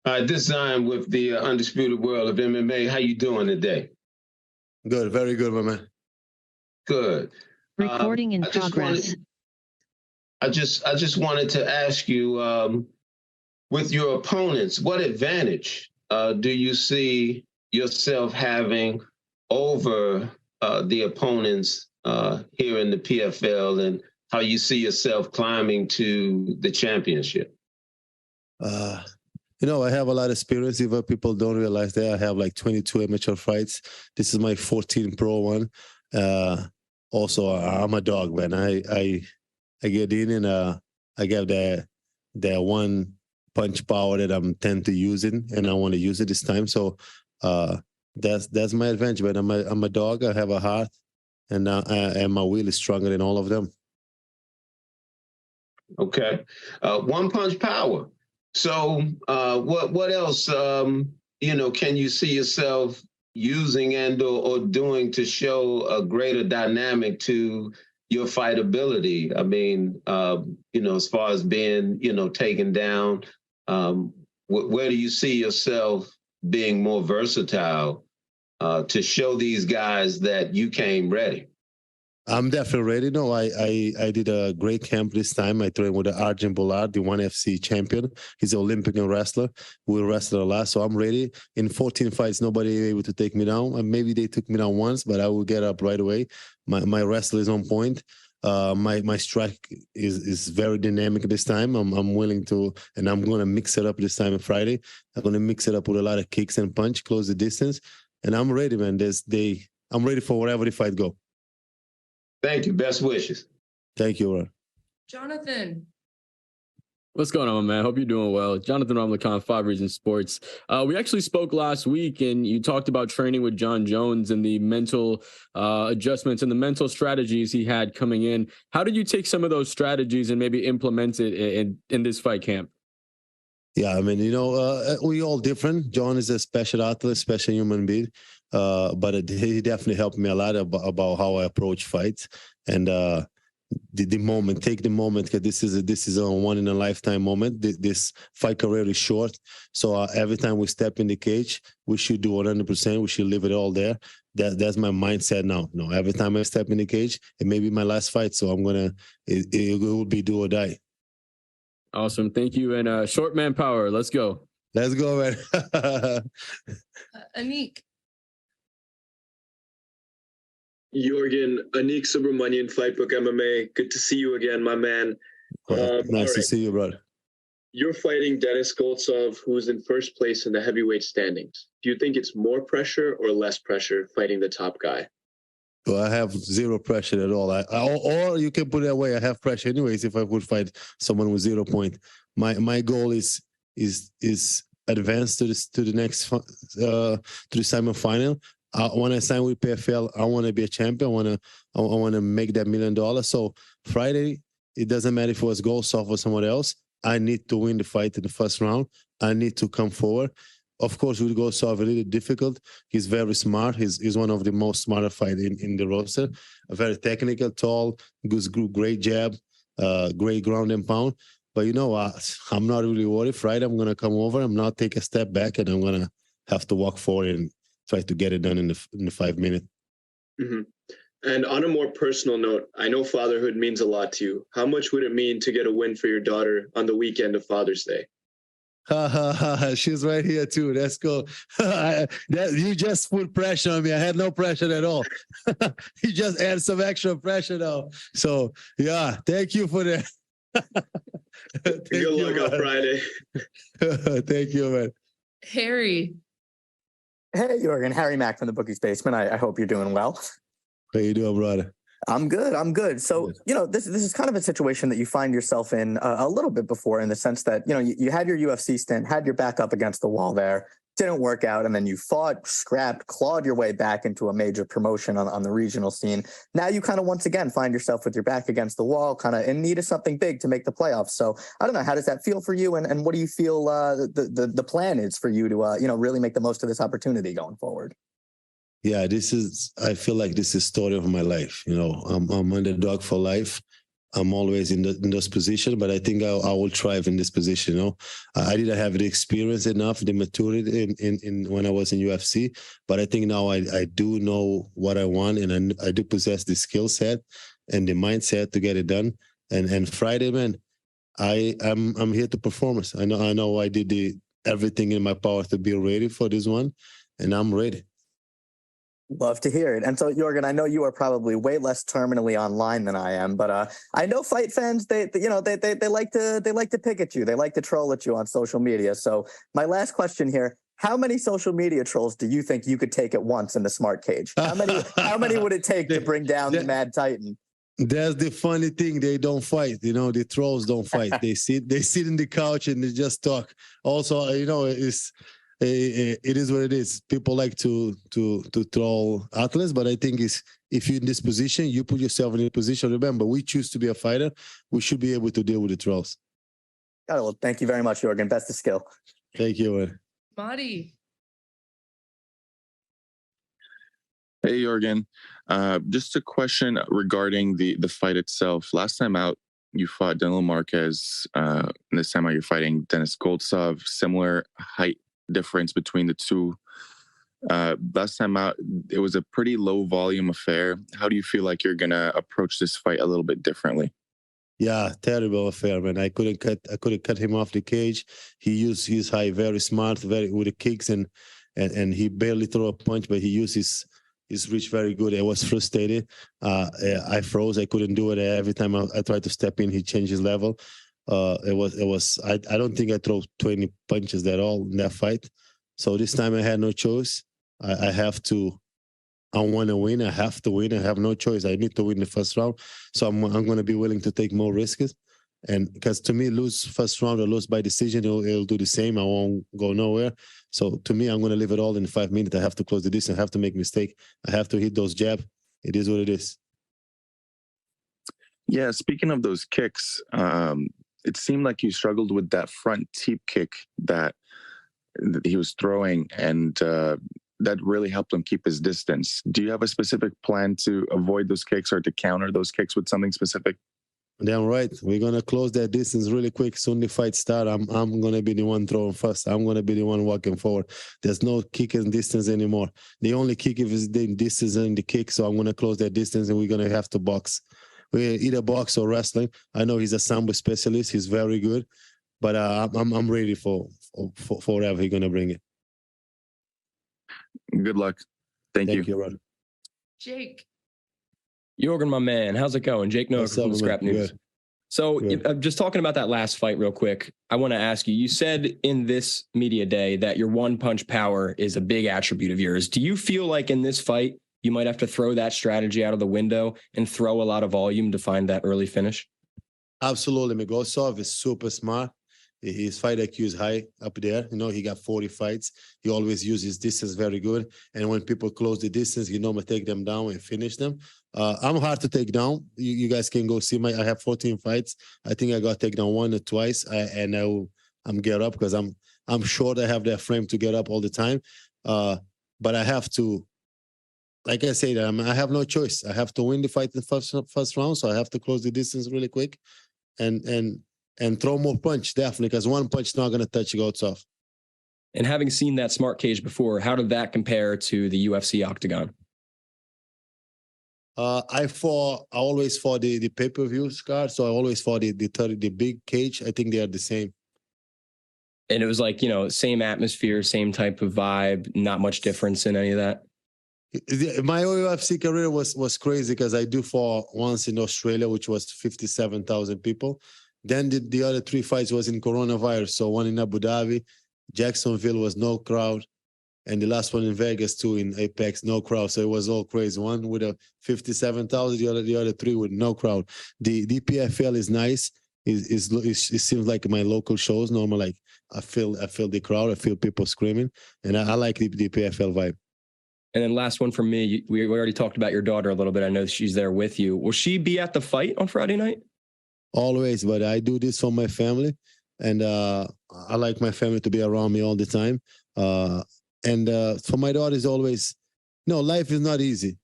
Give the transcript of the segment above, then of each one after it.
This time with the Undisputed World of MMA. How you doing today? Good, very good, my man. Good. Recording in progress. I just wanted to ask you, with your opponents, what advantage do you see yourself having over the opponents here in the PFL, and how you see yourself climbing to the championship? I have a lot of experience. Even people don't realize that I have like 22 amateur fights. This is my 14th pro one. Also, I'm a dog, man. I get in and I get that one punch power that I'm tend to using, and I want to use it this time. So that's my advantage, man. I'm a dog. I have a heart, and my will is stronger than all of them. Okay, one punch power. So what else, can you see yourself using and or doing to show a greater dynamic to your fight ability? I mean, as far as being, taken down, where do you see yourself being more versatile to show these guys that you came ready? I'm definitely ready. No, I did a great camp this time. I trained with Arjun Bullard, the ONE FC champion. He's an Olympic wrestler. We wrestled a lot, so I'm ready. In 14 fights, nobody able to take me down. Maybe they took me down once, but I will get up right away. My wrestle is on point. My strike is very dynamic this time. I'm willing to, and I'm going to mix it up this time on Friday. I'm going to mix it up with a lot of kicks and punch, close the distance. And I'm ready, man. I'm ready for wherever the fight go. Thank you. Best wishes. Thank you, Ron. Jonathan. What's going on, man? Hope you're doing well. Jonathan Ramlakan, 5 Reasons Sports. We actually spoke last week, and you talked about training with John Jones and the mental adjustments and the mental strategies he had coming in. How did you take some of those strategies and maybe implement it in this fight camp? Yeah, I mean, we all different. John is a special athlete, special human being. But he definitely helped me a lot about how I approach fights, and the moment, take the moment, because this is a one in a lifetime moment. This fight career is short, so every time we step in the cage, we should do 100%. We should leave it all there. That's my mindset now. No, every time I step in the cage, it may be my last fight, so it will be do or die. Awesome, thank you. And short man power, let's go. Let's go, man. Anik. Yorgan, Anik Subramanian, Fightbook MMA. Good to see you again, my man. Nice to see you, brother. You're fighting Denis Goltsov, who's in first place in the heavyweight standings. Do you think it's more pressure or less pressure fighting the top guy? Well, I have zero pressure at all. Or you can put it that way. I have pressure anyways if I would fight someone with 0 point. My goal is advance to the next to the semifinal. When I sign with PFL, I want to be a champion. I want to make that $1 million. So Friday, it doesn't matter if it was Goltsov or someone else. I need to win the fight in the first round. I need to come forward. Of course, with Goltsov, a little difficult. He's very smart. He's one of the most smarter fighters in the roster. Very technical, tall, great jab, great ground and pound. But I'm not really worried. Friday, I'm going to come over. I'm not take a step back, and I'm going to have to walk forward and try to get it done in the 5 minutes. Mm-hmm. And on a more personal note, I know fatherhood means a lot to you. How much would it mean to get a win for your daughter on the weekend of Father's Day? She's right here too. Let's go. You just put pressure on me. I had no pressure at all. You just add some extra pressure now. So yeah, thank you for that. Good luck on Friday. Thank you, man. Harry. Hey, Yorgan. Harry Mack from the Bookie's Basement. I hope you're doing well. How you doing, brother? I'm good. So, this is kind of a situation that you find yourself in a little bit before, in the sense that, you had your UFC stint, had your back up against the wall there, didn't work out, and then you fought, scrapped, clawed your way back into a major promotion on the regional scene. Now you kind of once again find yourself with your back against the wall, kind of in need of something big to make the playoffs. So I don't know, how does that feel for you? And what do you feel the plan is for you to, really make the most of this opportunity going forward? Yeah, I feel like this is the story of my life. I'm underdog for life. I'm always in those positions, but I think I will thrive in this position. You know, I didn't have the experience enough, the maturity in when I was in UFC, but I think now I do know what I want, and I do possess the skill set and the mindset to get it done. And Friday, man, I'm here to perform. I know I did everything in my power to be ready for this one, and I'm ready. Love to hear it. And so, Yorgan, I know you are probably way less terminally online than I am, but I know fight fans, they like to pick at you. They like to troll at you on social media. So my last question here, how many social media trolls do you think you could take at once in the smart cage? How many would it take to bring down the Mad Titan? That's the funny thing. They don't fight. You know, the trolls don't fight. They sit in the couch and they just talk. Also, you know, it is what it is. People like to troll athletes, but I think if you're in this position, you put yourself in a position. Remember, we choose to be a fighter. We should be able to deal with the trolls. Got it. Well, thank you very much, Yorgan. Best of skill. Thank you. Marty. Hey, Yorgan. Just a question regarding the fight itself. Last time out, you fought Danilo Marquez. This time out, you're fighting Denis Goltsov. Similar height difference between the two. Last time out, it was a pretty low volume affair. How do you feel like you're gonna approach this fight a little bit differently? Yeah, terrible affair, man. I couldn't cut him off the cage. He used his height very smart, very with the kicks, and he barely threw a punch, but he used his reach very good. I was frustrated. I froze. I couldn't do it. Every time I tried to step in, he changed his level. I don't think I threw 20 punches at all in that fight. So this time I had no choice. I want to win. I have to win. I have no choice. I need to win the first round. So I'm going to be willing to take more risks. And because to me, lose first round or lose by decision, it'll do the same. I won't go nowhere. So to me, I'm going to leave it all in 5 minutes. I have to close the distance. I have to make a mistake. I have to hit those jabs. It is what it is. Yeah, speaking of those kicks, it seemed like you struggled with that front teep kick that he was throwing, and that really helped him keep his distance. Do you have a specific plan to avoid those kicks or to counter those kicks with something specific? Damn right. We're going to close that distance really quick. Soon the fight start, I'm going to be the one throwing first. I'm going to be the one walking forward. There's no kicking distance anymore. The only kick is the distance in the kick, so I'm going to close that distance, and we're going to have to box. We either box or wrestling. I know he's a sambo specialist. He's very good, but I'm ready for whatever he's going to bring it. Good luck. Thank you. Thank you, brother. Jake. Yorgan, my man, how's it going? Jake Noah from Scrap News. Good. So Good. Just talking about that last fight real quick, I want to ask you, you said in this media day that your one punch power is a big attribute of yours. Do you feel like in this fight, you might have to throw that strategy out of the window and throw a lot of volume to find that early finish? Absolutely. Migosov is super smart. His fight IQ is high up there. You know, he got 40 fights. He always uses distance very good. And when people close the distance, he normally take them down and finish them. I'm hard to take down. You guys can go see I have 14 fights. I think I got taken down one or twice. I'm get up because I'm short. I have that frame to get up all the time. But I have to, like I said, I have no choice. I have to win the fight in the first round. So I have to close the distance really quick and throw more punch, definitely, because one punch is not going to touch Goltsov. And having seen that smart cage before, how did that compare to the UFC octagon? I always fought the pay-per-view card, so I always fought the big cage. I think they are the same. And it was like, same atmosphere, same type of vibe, not much difference in any of that? My UFC career was crazy because I do fought once in Australia, which was 57,000 people. Then the other 3 fights was in coronavirus. So one in Abu Dhabi, Jacksonville was no crowd. And the last one in Vegas too, in Apex, no crowd. So it was all crazy. One with a 57,000, the other 3 with no crowd. The PFL is nice. It seems like my local shows. Normally, like I feel the crowd. I feel people screaming. And I like the PFL vibe. And then last one from me, we already talked about your daughter a little bit. I know she's there with you. Will she be at the fight on Friday night? Always, but I do this for my family, and I like my family to be around me all the time. And for my daughter, is always, life is not easy.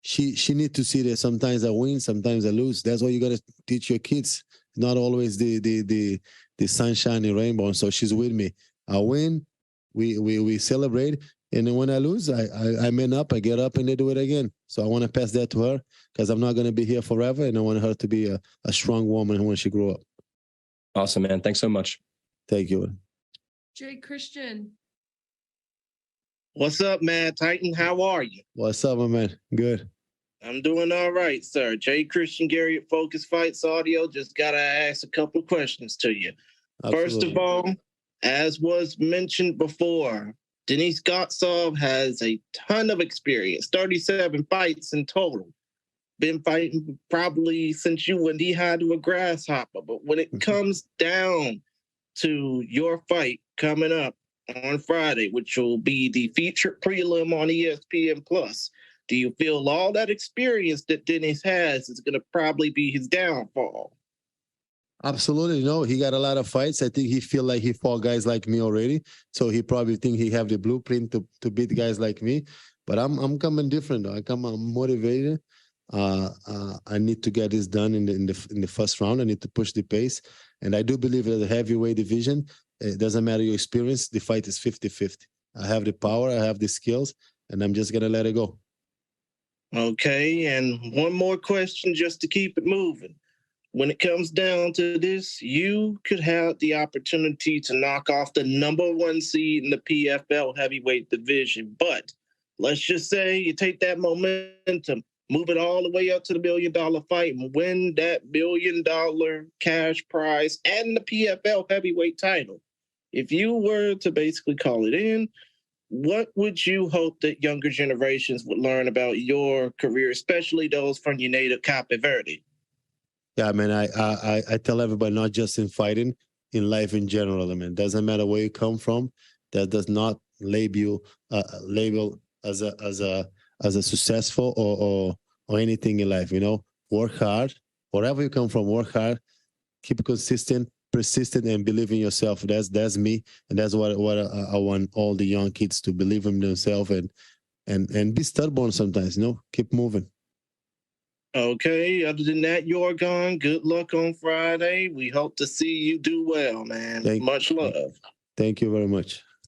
she need to see that sometimes I win, sometimes I lose. That's what you gotta teach your kids. Not always the sunshine and rainbow. And so she's with me. I win, we celebrate, and then when I lose, I man up, I get up, and they do it again. So I want to pass that to her because I'm not gonna be here forever, and I want her to be a strong woman when she grow up. Awesome, man. Thanks so much. Thank you. Jay Christian. What's up, Mad Titan? How are you? What's up, my man? Good. I'm doing all right, sir. Jay Christian Gary at Focus Fights Audio. Just got to ask a couple of questions to you. Absolutely. First of all, as was mentioned before, Denis Gotsov has a ton of experience, 37 fights in total. Been fighting probably since you when he had to a grasshopper. But when it comes down to your fight coming up on Friday, which will be the featured prelim on ESPN Plus, do you feel all that experience that Dennis has is going to probably be his downfall? Absolutely. No, he got a lot of fights. I think he feel like he fought guys like me already. So he probably think he have the blueprint to beat guys like me. But I'm coming different though. I'm motivated. I need to get this done in the first round. I need to push the pace. And I do believe that the heavyweight division, it doesn't matter your experience, the fight is 50-50. I have the power, I have the skills, and I'm just gonna let it go. Okay, and one more question just to keep it moving. When it comes down to this, you could have the opportunity to knock off the #1 seed in the PFL heavyweight division. But let's just say you take that momentum, move it all the way up to the $1 million fight and win that $1 million cash prize and the PFL heavyweight title. If you were to basically call it in, what would you hope that younger generations would learn about your career, especially those from your native Cape Verde? Yeah, man, I tell everybody, not just in fighting, in life in general, I mean, doesn't matter where you come from, that does not label as a successful or anything in life, you know. Work hard, wherever you come from, work hard, keep consistent, persistent, and believe in yourself. That's me, and that's what I want all the young kids to believe in themselves and be stubborn sometimes, you know, keep moving. Okay, other than that, Yorgan, good luck on Friday. We hope to see you do well, man. Much love. Thank you very much.